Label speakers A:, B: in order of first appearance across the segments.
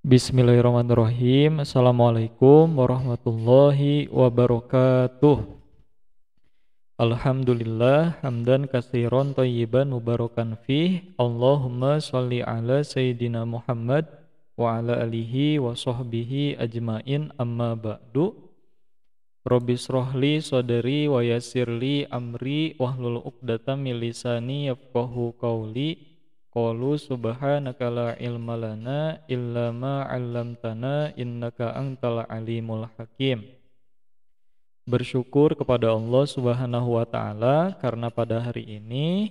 A: Bismillahirrahmanirrahim. Assalamualaikum warahmatullahi wabarakatuh. Alhamdulillah hamdan katsiran thayyiban mubarakan fih. Allahumma shalli ala sayyidina Muhammad wa ala alihi wa sahbihi ajmain amma ba'du. Rabbi shrahli sadri wa yassirli amri wahlul 'uqdatam min lisani yafqahu qawli. Qalu subhanaka la ilma lana illa ma 'allamtana innaka antal alimul hakim. Bersyukur kepada Allah Subhanahu wa taala karena pada hari ini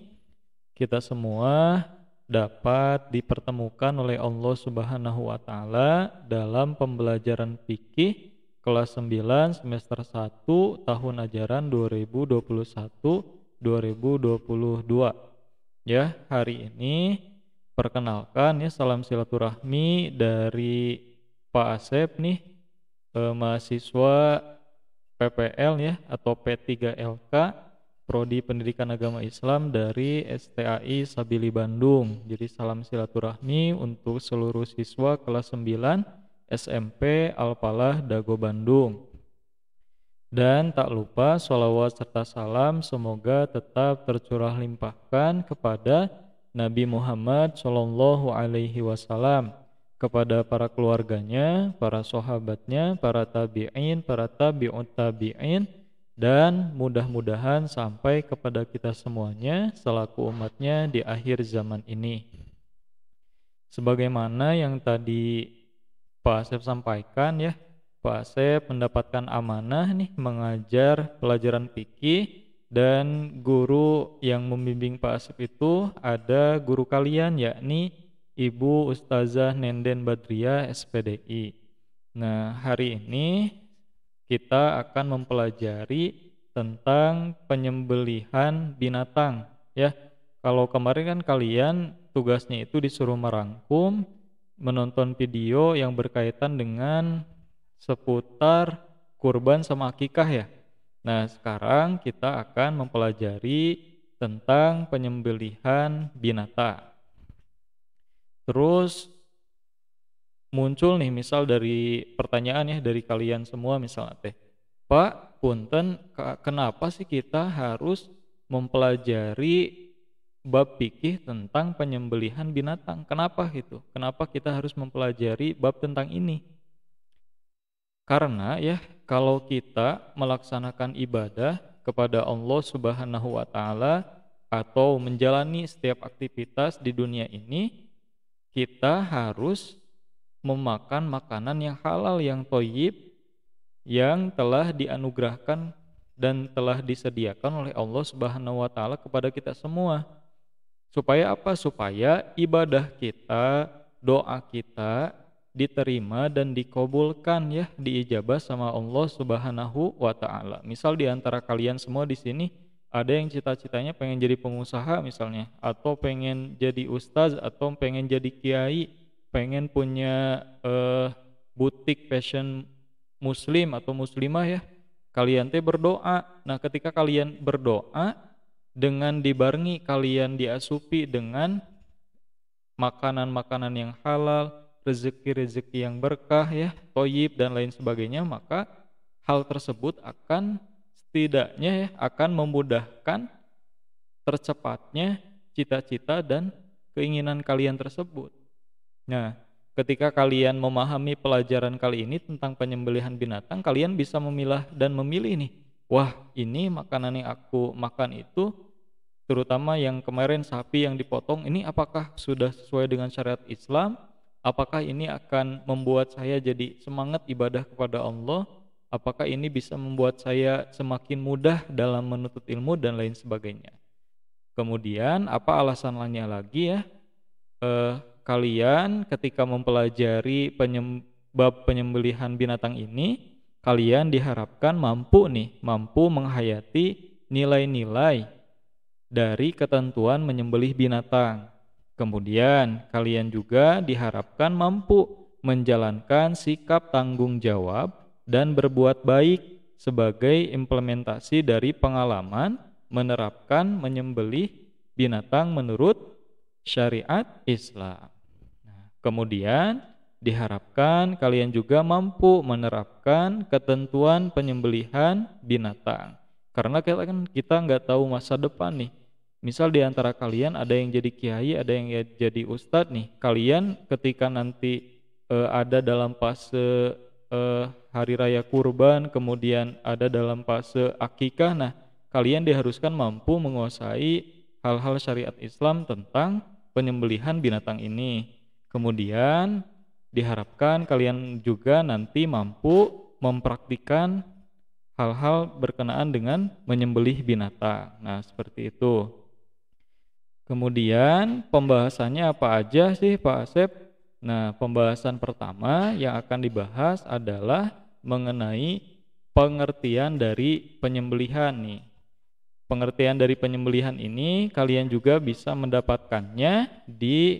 A: kita semua dapat dipertemukan oleh Allah Subhanahu wa taala dalam pembelajaran fikih kelas 9 semester 1 tahun ajaran 2021-2022. Ya, hari ini perkenalkan ya, salam silaturahmi dari Pak Asep nih, mahasiswa PPL ya atau P3LK Prodi Pendidikan Agama Islam dari STAI Sabili Bandung. Jadi salam silaturahmi untuk seluruh siswa kelas 9 SMP Al-Falah Dago Bandung. Dan tak lupa sholawat serta salam semoga tetap tercurah limpahkan kepada Nabi Muhammad Shallallahu Alaihi Wasallam, kepada para keluarganya, para sahabatnya, para tabi'in, para tabi'ut tabi'in, dan mudah-mudahan sampai kepada kita semuanya selaku umatnya di akhir zaman ini. Sebagaimana yang tadi Pak Asep sampaikan ya, Pak Asep mendapatkan amanah nih mengajar pelajaran fikih, dan guru yang membimbing Pak Asep itu ada guru kalian yakni Ibu Ustazah Nenden Badriah SPDI. Nah, hari ini kita akan mempelajari tentang penyembelihan binatang ya. Kalau kemarin kan kalian tugasnya itu disuruh merangkum, menonton video yang berkaitan dengan seputar kurban sama akikah ya. Nah, sekarang kita akan mempelajari tentang penyembelihan binatang. Terus muncul nih misal dari pertanyaan ya dari kalian semua misalnya teh, Pak, punten kenapa sih kita harus mempelajari bab fikih tentang penyembelihan binatang? Kenapa gitu? Kenapa kita harus mempelajari bab tentang ini? Karena ya, kalau kita melaksanakan ibadah kepada Allah Subhanahu wa taala atau menjalani setiap aktivitas di dunia ini, kita harus memakan makanan yang halal, yang thayyib, yang telah dianugerahkan dan telah disediakan oleh Allah Subhanahu wa taala kepada kita semua. Supaya apa? Supaya ibadah kita, doa kita diterima dan dikabulkan ya, diijabah sama Allah Subhanahu wa taala. Misal di antara kalian semua di sini ada yang cita-citanya pengen jadi pengusaha misalnya, atau pengen jadi ustaz, atau pengen jadi kiai, pengen punya butik fashion muslim atau muslimah ya. Kalian teh berdoa. Nah, ketika kalian berdoa dengan dibarengi kalian diasupi dengan makanan-makanan yang halal, rezeki-rezeki yang berkah ya, thayyib dan lain sebagainya, maka hal tersebut akan setidaknya ya akan memudahkan tercapainya cita-cita dan keinginan kalian tersebut. Nah, ketika kalian memahami pelajaran kali ini tentang penyembelihan binatang, kalian bisa memilah dan memilih nih, wah, ini makanan yang aku makan itu, terutama yang kemarin sapi yang dipotong, ini apakah sudah sesuai dengan syariat Islam? Apakah ini akan membuat saya jadi semangat ibadah kepada Allah? Apakah ini bisa membuat saya semakin mudah dalam menuntut ilmu dan lain sebagainya? Kemudian apa alasan lainnya lagi ya? Kalian ketika mempelajari bab penyembelihan binatang ini, kalian diharapkan mampu menghayati nilai-nilai dari ketentuan menyembelih binatang. Kemudian kalian juga diharapkan mampu menjalankan sikap tanggung jawab dan berbuat baik sebagai implementasi dari pengalaman menerapkan menyembelih binatang menurut syariat Islam. Nah, kemudian diharapkan kalian juga mampu menerapkan ketentuan penyembelihan binatang. Karena kita nggak tahu masa depan nih. Misal di antara kalian ada yang jadi kiai, ada yang jadi ustadz nih. Kalian ketika nanti ada dalam fase hari raya kurban, kemudian ada dalam fase akikah, nah kalian diharuskan mampu menguasai hal-hal syariat Islam tentang penyembelihan binatang ini. Kemudian diharapkan kalian juga nanti mampu mempraktikkan hal-hal berkenaan dengan menyembelih binatang. Nah, seperti itu. Kemudian pembahasannya apa aja sih Pak Asep? Nah, pembahasan pertama yang akan dibahas adalah mengenai pengertian dari penyembelihan nih. Pengertian dari penyembelihan ini kalian juga bisa mendapatkannya di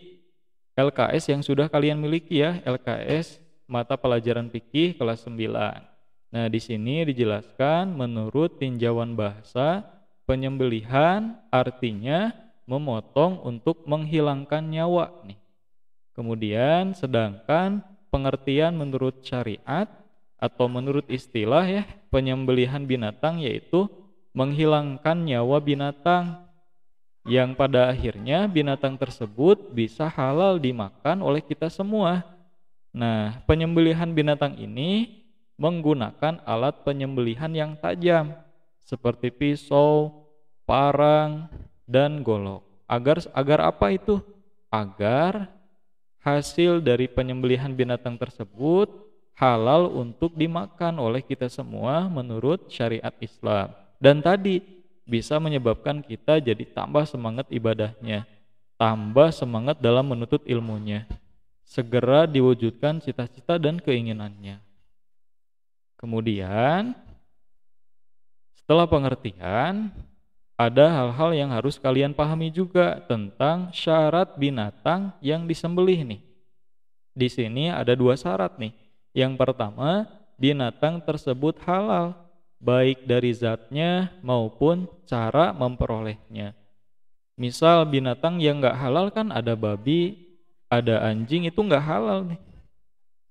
A: LKS yang sudah kalian miliki ya, LKS mata pelajaran fikih kelas 9. Nah, di sini dijelaskan menurut tinjauan bahasa, penyembelihan artinya memotong untuk menghilangkan nyawa nih. Kemudian sedangkan pengertian menurut syariat atau menurut istilah ya, penyembelihan binatang yaitu menghilangkan nyawa binatang yang pada akhirnya binatang tersebut bisa halal dimakan oleh kita semua. Nah, penyembelihan binatang ini menggunakan alat penyembelihan yang tajam seperti pisau, parang, dan golok. Agar apa itu? Agar hasil dari penyembelihan binatang tersebut halal untuk dimakan oleh kita semua menurut syariat Islam. Dan tadi bisa menyebabkan kita jadi tambah semangat ibadahnya, tambah semangat dalam menuntut ilmunya, segera diwujudkan cita-cita dan keinginannya. Kemudian setelah pengertian, ada hal-hal yang harus kalian pahami juga tentang syarat binatang yang disembelih nih. Di sini ada 2 syarat nih. Yang pertama, binatang tersebut halal, baik dari zatnya maupun cara memperolehnya. Misal binatang yang nggak halal kan ada babi, ada anjing, itu nggak halal nih.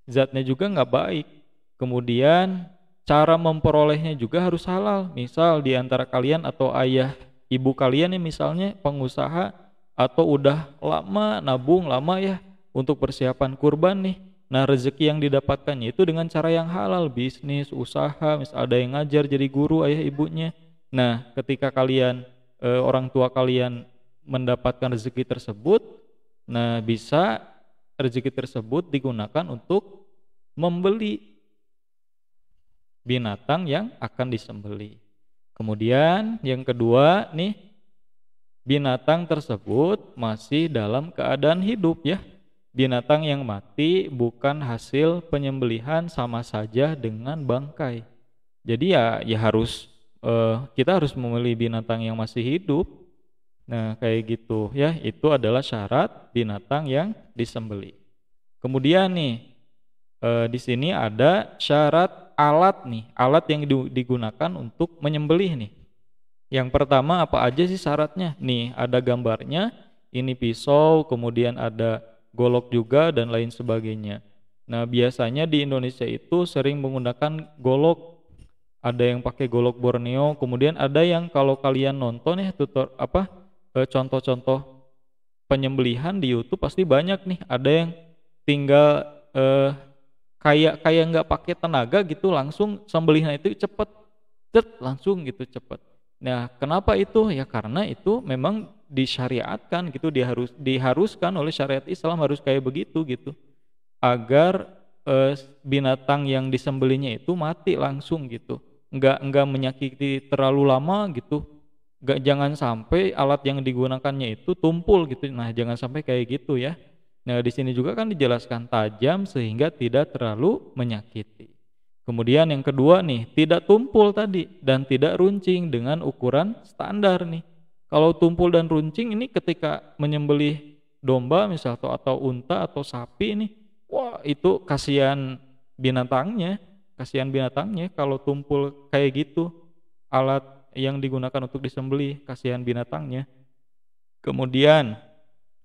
A: Zatnya juga nggak baik. Kemudian cara memperolehnya juga harus halal. Misal di antara kalian atau ayah ibu kalian nih misalnya pengusaha atau udah lama nabung lama ya untuk persiapan kurban nih. Nah, rezeki yang didapatkannya itu dengan cara yang halal, bisnis, usaha, misal ada yang ngajar jadi guru ayah ibunya. Nah, ketika kalian orang tua kalian mendapatkan rezeki tersebut, nah bisa rezeki tersebut digunakan untuk membeli binatang yang akan disembelih. Kemudian yang kedua nih, binatang tersebut masih dalam keadaan hidup ya. Binatang yang mati bukan hasil penyembelihan sama saja dengan bangkai. Jadi ya harus kita harus memilih binatang yang masih hidup. Nah, kayak gitu ya, itu adalah syarat binatang yang disembelih. Kemudian nih di sini ada syarat alat nih, alat yang digunakan untuk menyembelih nih. Yang pertama apa aja sih syaratnya? Nih, ada gambarnya. Ini pisau, kemudian ada golok juga dan lain sebagainya. Nah, biasanya di Indonesia itu sering menggunakan golok. Ada yang pakai golok Borneo, kemudian ada yang kalau kalian nonton ya contoh-contoh penyembelihan di YouTube pasti banyak nih. Ada yang tinggal kayak nggak pakai tenaga gitu, langsung sembelihan itu cepet, langsung gitu cepet. Nah, kenapa itu? Ya karena itu memang disyariatkan gitu, diharuskan oleh syariat Islam harus kayak begitu gitu, agar binatang yang disembelihnya itu mati langsung gitu, nggak menyakiti terlalu lama gitu, jangan sampai alat yang digunakannya itu tumpul gitu. Nah, jangan sampai kayak gitu ya. Nah, di sini juga kan dijelaskan tajam sehingga tidak terlalu menyakiti. Kemudian yang kedua nih, tidak tumpul tadi dan tidak runcing dengan ukuran standar nih. Kalau tumpul dan runcing ini ketika menyembelih domba misal atau unta atau sapi nih, wah itu kasihan binatangnya kalau tumpul kayak gitu. Alat yang digunakan untuk disembelih, kasihan binatangnya. Kemudian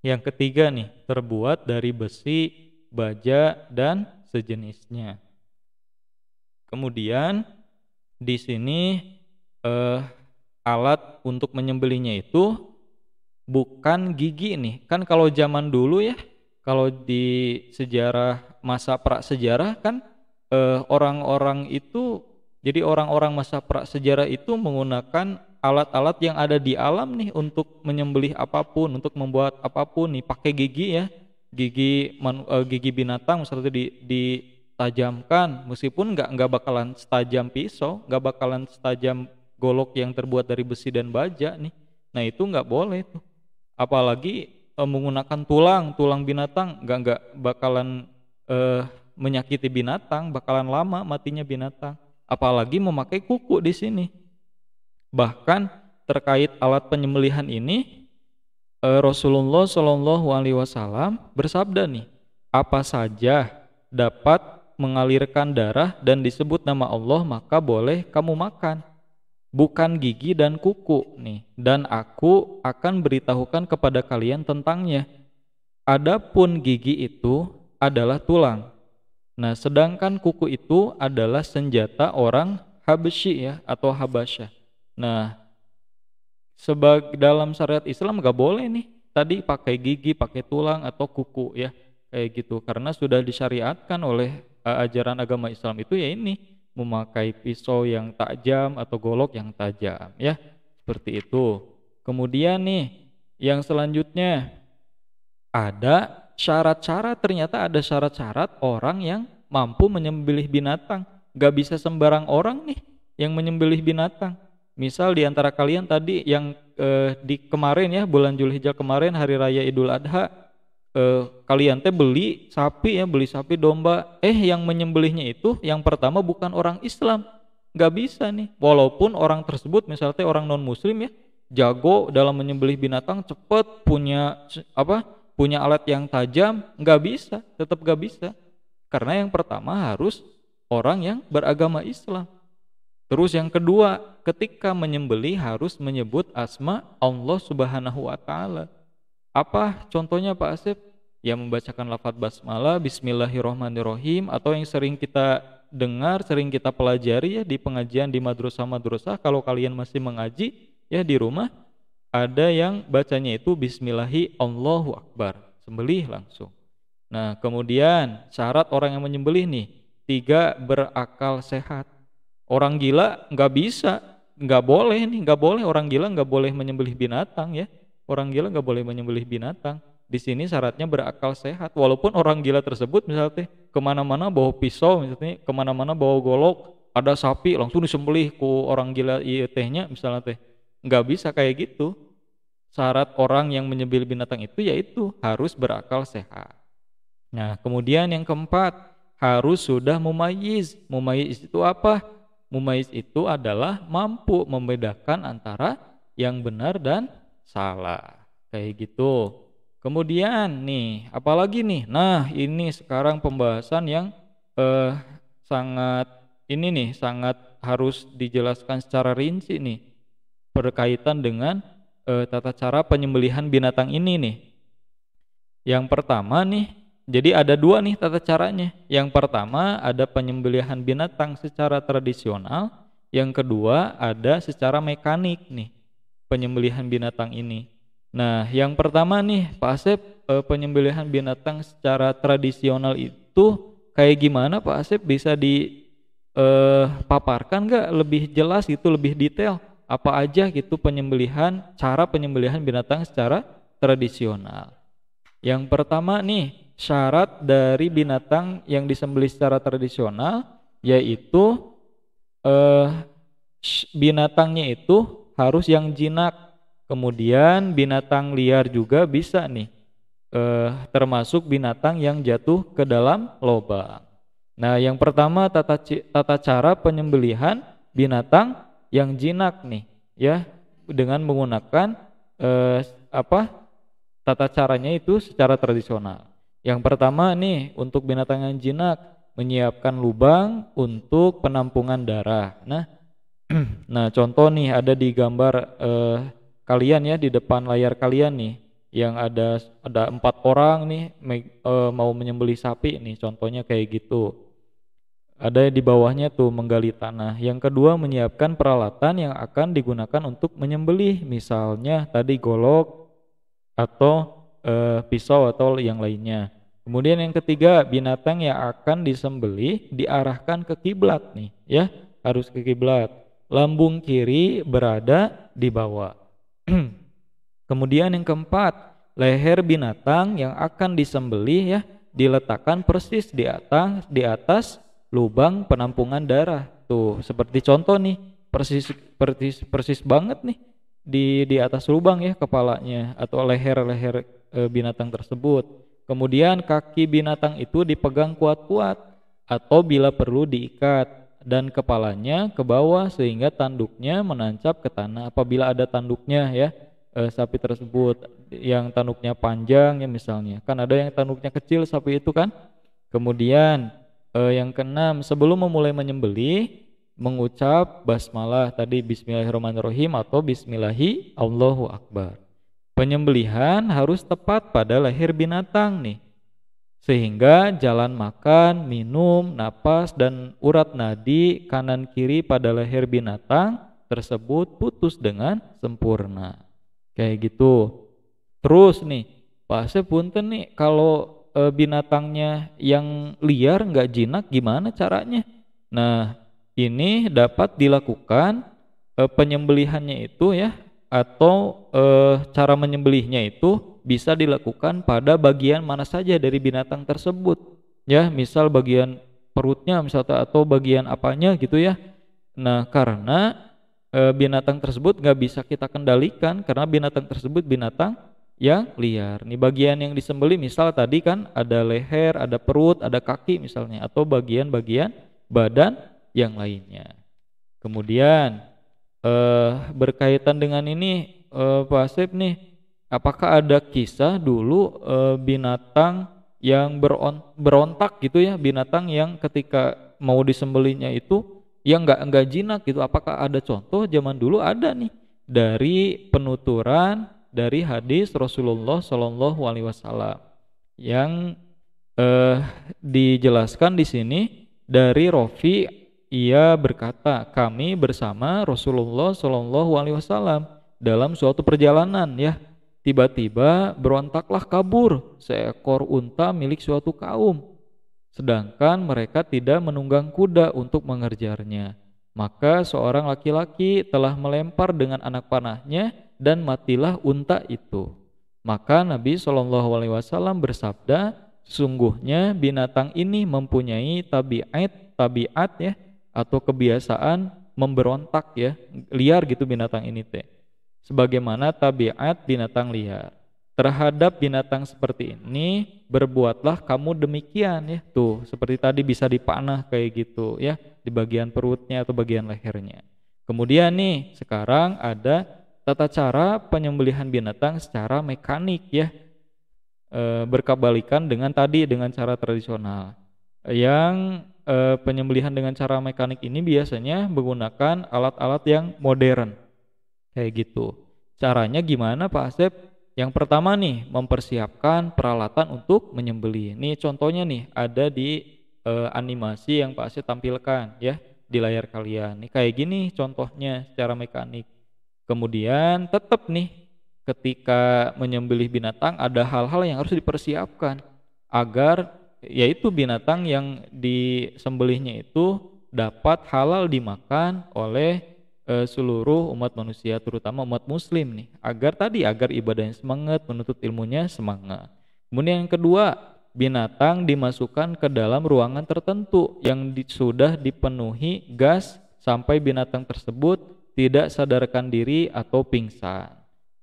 A: yang ketiga nih, terbuat dari besi baja dan sejenisnya. Kemudian di sini alat untuk menyembelihnya itu bukan gigi nih. Kan kalau zaman dulu ya, kalau di sejarah masa prasejarah kan orang-orang itu, jadi orang-orang masa prasejarah itu menggunakan alat-alat yang ada di alam nih untuk menyembelih apapun, untuk membuat apapun nih, pakai gigi ya, gigi binatang misalnya ditajamkan, meskipun nggak bakalan setajam pisau, nggak bakalan setajam golok yang terbuat dari besi dan baja nih. Nah itu nggak boleh tuh. Apalagi menggunakan tulang binatang, nggak bakalan menyakiti binatang, bakalan lama matinya binatang. Apalagi memakai kuku di sini. Bahkan terkait alat penyembelihan ini, Rasulullah Shallallahu Alaihi Wasallam bersabda nih, apa saja dapat mengalirkan darah dan disebut nama Allah maka boleh kamu makan, bukan gigi dan kuku nih. Dan aku akan beritahukan kepada kalian tentangnya. Adapun gigi itu adalah tulang. Nah, sedangkan kuku itu adalah senjata orang Habsyi ya atau Habasyah. Nah, dalam syariat Islam nggak boleh nih tadi pakai gigi, pakai tulang atau kuku ya kayak gitu, karena sudah disyariatkan oleh ajaran agama Islam itu ya ini memakai pisau yang tajam atau golok yang tajam ya seperti itu. Kemudian nih yang selanjutnya ada syarat-syarat, ternyata ada syarat-syarat orang yang mampu menyembelih binatang. Gak bisa sembarang orang nih yang menyembelih binatang. Misal di antara kalian tadi yang di kemarin ya, bulan Zulhijjah kemarin, hari raya Idul Adha, kalian teh beli sapi domba, yang menyembelihnya itu yang pertama bukan orang Islam. Gak bisa nih, walaupun orang tersebut misalnya orang non muslim ya, jago dalam menyembelih binatang, cepet, punya alat yang tajam, tetap gak bisa. Karena yang pertama harus orang yang beragama Islam. Terus yang kedua, ketika menyembelih harus menyebut asma Allah Subhanahu wa taala. Apa contohnya Pak Asep? Ya membacakan lafaz basmalah, bismillahirrahmanirrahim, atau yang sering kita dengar, sering kita pelajari ya di pengajian di madrasah-madrasah. Kalau kalian masih mengaji ya di rumah, ada yang bacanya itu bismillahi Allahu Akbar, sembelih langsung. Nah, kemudian syarat orang yang menyembelih nih, 3, berakal sehat. Orang gila nggak bisa, nggak boleh orang gila nggak boleh menyembelih binatang ya. Orang gila nggak boleh menyembelih binatang. Di sini syaratnya berakal sehat. Walaupun orang gila tersebut misalnya kemana-mana bawa pisau, misalnya kemana-mana bawa golok, ada sapi langsung disembelih ku orang gila tehnya misalnya teh, nggak bisa kayak gitu. Syarat orang yang menyembelih binatang itu yaitu harus berakal sehat. Nah, kemudian yang keempat, harus sudah mumayyiz. Mumayyiz itu apa? Mumayyiz itu adalah mampu membedakan antara yang benar dan salah. Kayak gitu. Kemudian nih, apalagi nih? Nah, ini sekarang pembahasan yang sangat harus dijelaskan secara rinci nih. Berkaitan dengan tata cara penyembelihan binatang ini nih. Yang pertama nih, jadi ada 2 nih tata caranya. Yang pertama ada penyembelihan binatang secara tradisional. Yang kedua ada secara mekanik nih penyembelihan binatang ini. Nah yang pertama nih Pak Asep, penyembelihan binatang secara tradisional itu kayak gimana Pak Asep, bisa dipaparkan gak lebih jelas gitu, lebih detail apa aja gitu cara penyembelihan binatang secara tradisional. Yang pertama nih, syarat dari binatang yang disembelih secara tradisional yaitu binatangnya itu harus yang jinak. Kemudian binatang liar juga bisa nih, termasuk binatang yang jatuh ke dalam lubang. Nah, yang pertama tata cara penyembelihan binatang yang jinak nih ya, dengan menggunakan tata caranya itu secara tradisional. Yang pertama nih, untuk binatang yang jinak, menyiapkan lubang untuk penampungan darah. Nah contoh nih ada di gambar kalian ya, di depan layar kalian nih. yang ada 4 orang nih mau menyembelih sapi nih, contohnya kayak gitu. Ada di bawahnya tuh menggali tanah. Yang kedua, menyiapkan peralatan yang akan digunakan untuk menyembelih, misalnya tadi golok atau pisau atau yang lainnya. Kemudian yang ketiga, binatang yang akan disembelih diarahkan ke kiblat nih, ya, harus ke kiblat. Lambung kiri berada di bawah. Kemudian yang keempat, leher binatang yang akan disembelih ya diletakkan persis di atas lubang penampungan darah. Tuh, seperti contoh nih, persis banget nih di atas lubang ya kepalanya atau leher binatang tersebut. Kemudian kaki binatang itu dipegang kuat-kuat atau bila perlu diikat dan kepalanya ke bawah sehingga tanduknya menancap ke tanah apabila ada tanduknya ya. Sapi tersebut yang tanduknya panjang ya misalnya, kan ada yang tanduknya kecil sapi itu kan. Kemudian yang keenam, sebelum memulai menyembelih mengucap basmalah tadi, bismillahirrahmanirrahim atau bismillahi Allahu akbar. Penyembelihan harus tepat pada leher binatang nih, sehingga jalan makan, minum, napas dan urat nadi kanan kiri pada leher binatang tersebut putus dengan sempurna. Kayak gitu. Terus nih, Pak Asep punten nih, kalau binatangnya yang liar nggak jinak gimana caranya? Nah, ini dapat dilakukan penyembelihannya itu ya, atau cara menyembelihnya itu bisa dilakukan pada bagian mana saja dari binatang tersebut. Ya, misal bagian perutnya misalnya atau bagian apanya gitu ya. Nah, karena binatang tersebut nggak bisa kita kendalikan karena binatang tersebut binatang yang liar. Nih bagian yang disembelih misal tadi kan ada leher, ada perut, ada kaki misalnya atau bagian-bagian badan yang lainnya. Kemudian berkaitan dengan ini Pak Asep nih, apakah ada kisah dulu binatang yang berontak gitu ya, binatang yang ketika mau disembelihnya itu yang enggak jinak gitu. Apakah ada contoh zaman dulu? Ada nih dari penuturan dari hadis Rasulullah Shallallahu Alaihi Wasallam yang dijelaskan di sini dari Rofi, ia berkata kami bersama Rasulullah Shallallahu Alaihi Wasallam dalam suatu perjalanan ya, tiba-tiba berontaklah kabur seekor unta milik suatu kaum. Sedangkan mereka tidak menunggang kuda untuk mengejarnya. Maka seorang laki-laki telah melempar dengan anak panahnya dan matilah unta itu. Maka Nabi SAW bersabda, sungguhnya binatang ini mempunyai tabiat ya atau kebiasaan memberontak ya, liar gitu binatang ini teh. Sebagaimana tabiat binatang liar. Terhadap binatang seperti ini berbuatlah kamu demikian ya. Tuh, seperti tadi bisa dipanah kayak gitu ya, di bagian perutnya atau bagian lehernya. Kemudian nih, sekarang ada tata cara penyembelihan binatang secara mekanik ya. Berkebalikan dengan tadi dengan cara tradisional. Yang penyembelihan dengan cara mekanik ini biasanya menggunakan alat-alat yang modern. Kayak gitu. Caranya gimana Pak Asep? Yang pertama nih, mempersiapkan peralatan untuk menyembelih. Nih contohnya nih, ada di animasi yang Pak Asep tampilkan ya di layar kalian. Nih kayak gini contohnya secara mekanik. Kemudian tetap nih ketika menyembelih binatang ada hal-hal yang harus dipersiapkan agar yaitu binatang yang disembelihnya itu dapat halal dimakan oleh seluruh umat manusia, terutama umat muslim nih, agar ibadahnya semangat, menuntut ilmunya semangat. Kemudian yang kedua, binatang dimasukkan ke dalam ruangan tertentu yang sudah dipenuhi gas sampai binatang tersebut tidak sadarkan diri atau pingsan.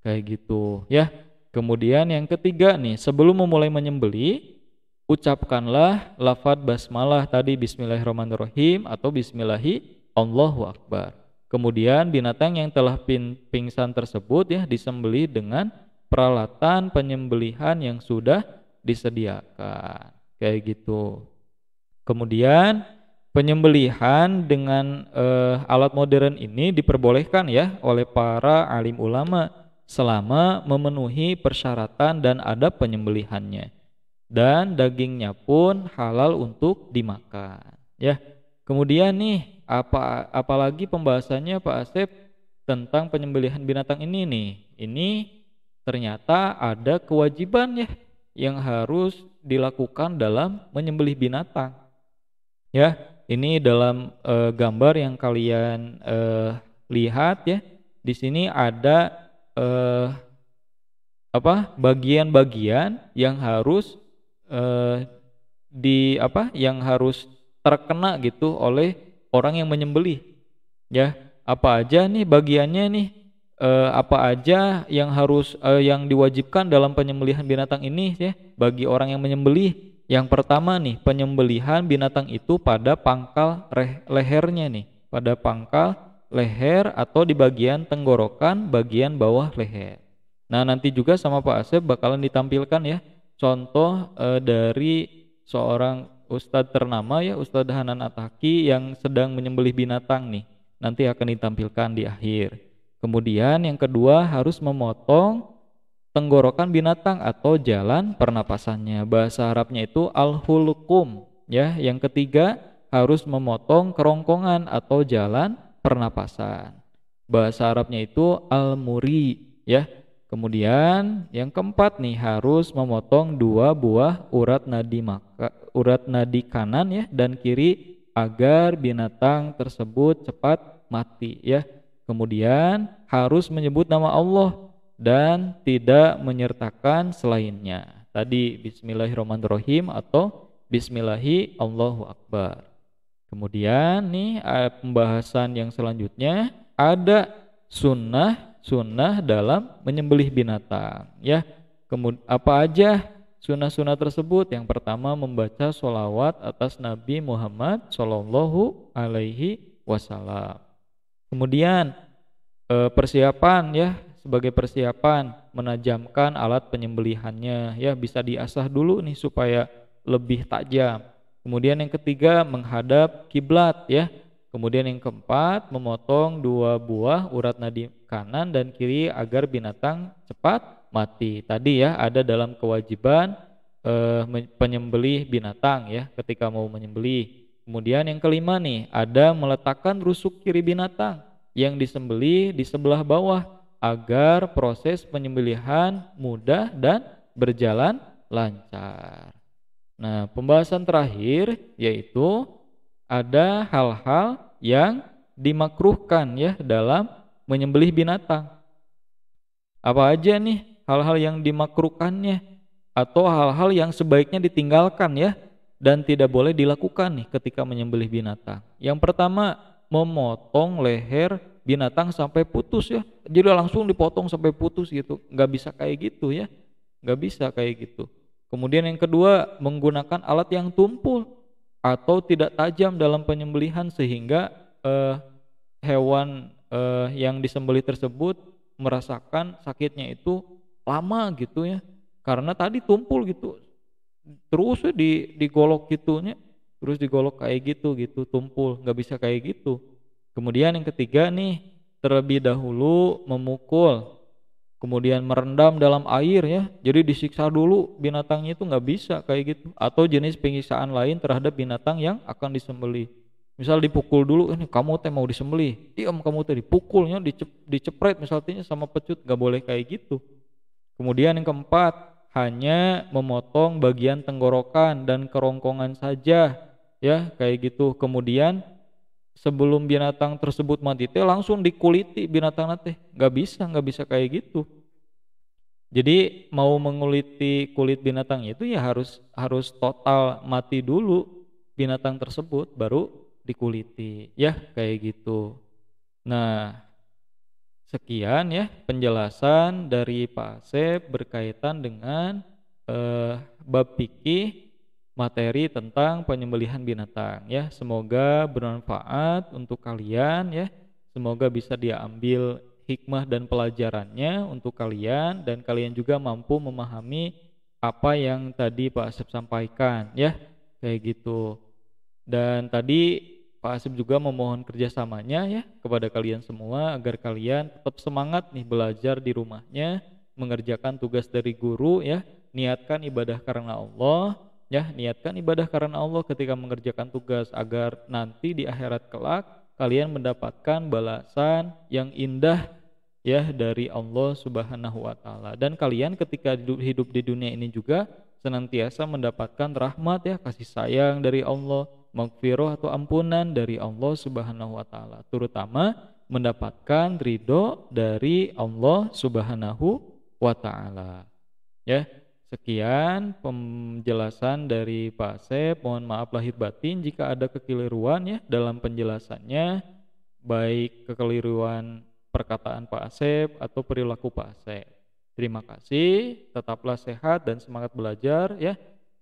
A: Kayak gitu ya. Kemudian yang ketiga nih, sebelum memulai menyembelih, ucapkanlah lafadz basmalah tadi, bismillahirrahmanirrahim atau bismillahi Allahu akbar. Kemudian binatang yang telah pingsan tersebut ya disembelih dengan peralatan penyembelihan yang sudah disediakan. Kayak gitu. Kemudian penyembelihan dengan alat modern ini diperbolehkan ya oleh para alim ulama selama memenuhi persyaratan dan adab penyembelihannya. Dan dagingnya pun halal untuk dimakan. Ya. Kemudian nih, apalagi pembahasannya Pak Asep tentang penyembelihan binatang ini nih. Ini ternyata ada kewajiban ya yang harus dilakukan dalam menyembelih binatang. Ya, ini dalam gambar yang kalian lihat ya. Di sini ada bagian-bagian yang harus yang harus terkena gitu oleh orang yang menyembelih. Ya, apa aja nih bagiannya nih? Apa aja yang harus yang diwajibkan dalam penyembelihan binatang ini ya bagi orang yang menyembelih? Yang pertama nih, penyembelihan binatang itu pada pangkal lehernya nih, pada pangkal leher atau di bagian tenggorokan bagian bawah leher. Nah, nanti juga sama Pak Asep bakalan ditampilkan ya contoh dari seorang ustadz ternama ya, Ustadz Hanan Ataki yang sedang menyembelih binatang nih. Nanti akan ditampilkan di akhir. Kemudian yang kedua harus memotong tenggorokan binatang atau jalan pernapasannya. Bahasa Arabnya itu al-hulqum ya. Yang ketiga harus memotong kerongkongan atau jalan pernapasan. Bahasa Arabnya itu al-muri ya. Kemudian yang keempat nih harus memotong 2 buah urat nadi kanan ya dan kiri agar binatang tersebut cepat mati ya. Kemudian harus menyebut nama Allah dan tidak menyertakan selainnya. Tadi bismillahirrahmanirrahim atau bismillahi Allahu akbar. Kemudian nih pembahasan yang selanjutnya ada sunnah dalam menyembelih binatang ya. Kemudian apa aja sunnah-sunnah tersebut? Yang pertama membaca sholawat atas Nabi Muhammad Shallallahu Alaihi Wasallam. Kemudian persiapan ya, sebagai persiapan menajamkan alat penyembelihannya ya, bisa diasah dulu nih supaya lebih tajam. Kemudian yang ketiga menghadap kiblat ya. Kemudian yang keempat memotong 2 buah urat nadi kanan dan kiri agar binatang cepat mati. Tadi ya ada dalam kewajiban penyembelih binatang ya ketika mau menyembelih. Kemudian yang kelima nih ada meletakkan rusuk kiri binatang yang disembelih di sebelah bawah agar proses penyembelihan mudah dan berjalan lancar. Nah, pembahasan terakhir yaitu ada hal-hal yang dimakruhkan ya dalam menyembelih binatang. Apa aja nih hal-hal yang dimakruhkannya atau hal-hal yang sebaiknya ditinggalkan ya dan tidak boleh dilakukan nih ketika menyembelih binatang. Yang pertama, memotong leher binatang sampai putus ya. Jadi langsung dipotong sampai putus gitu. Nggak bisa kayak gitu ya. Nggak bisa kayak gitu. Kemudian yang kedua, menggunakan alat yang tumpul atau tidak tajam dalam penyembelihan sehingga hewan yang disembelih tersebut merasakan sakitnya itu lama gitu ya. Karena tadi tumpul gitu. Terus digolok gitunya, terus digolok kayak gitu tumpul, nggak bisa kayak gitu. Kemudian yang ketiga nih, terlebih dahulu memukul, kemudian merendam dalam air ya, jadi disiksa dulu binatangnya itu nggak bisa kayak gitu. Atau jenis penyiksaan lain terhadap binatang yang akan disembelih. Misal dipukul dulu, ini kamu teh mau disembelih, diam kamu teh, dipukulnya, dicepret misalnya sama pecut, nggak boleh kayak gitu. Kemudian yang keempat, hanya memotong bagian tenggorokan dan kerongkongan saja ya kayak gitu. Kemudian sebelum binatang tersebut mati teh langsung dikuliti binatang teh, nggak bisa kayak gitu. Jadi mau menguliti kulit binatang itu ya harus total mati dulu binatang tersebut baru dikuliti ya kayak gitu. Nah, sekian ya penjelasan dari Pak Asep berkaitan dengan bab fikih materi tentang penyembelihan binatang ya. Semoga bermanfaat untuk kalian ya. Semoga bisa diambil hikmah dan pelajarannya untuk kalian dan kalian juga mampu memahami apa yang tadi Pak Asep sampaikan ya. Kayak gitu. Dan tadi Pak Asep juga memohon kerjasamanya ya kepada kalian semua agar kalian tetap semangat nih belajar di rumahnya, mengerjakan tugas dari guru ya, niatkan ibadah karena Allah ya, niatkan ibadah karena Allah ketika mengerjakan tugas agar nanti di akhirat kelak kalian mendapatkan balasan yang indah ya dari Allah Subhanahu wa taala. Dan kalian ketika hidup di dunia ini juga senantiasa mendapatkan rahmat ya, kasih sayang dari Allah, maghfirah atau ampunan dari Allah Subhanahu wa taala, terutama mendapatkan ridho dari Allah Subhanahu wa taala. Ya, sekian penjelasan dari Pak Asep. Mohon maaf lahir batin jika ada kekeliruan ya dalam penjelasannya, baik kekeliruan perkataan Pak Asep atau perilaku Pak Asep. Terima kasih, tetaplah sehat dan semangat belajar ya.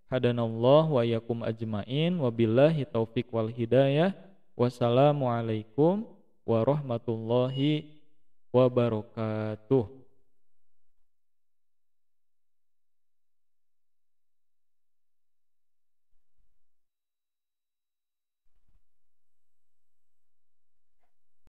A: Hadanallah wa iyyakum ajmain, wabillahi taufik wal hidayah. Wassalamualaikum warahmatullahi wabarakatuh.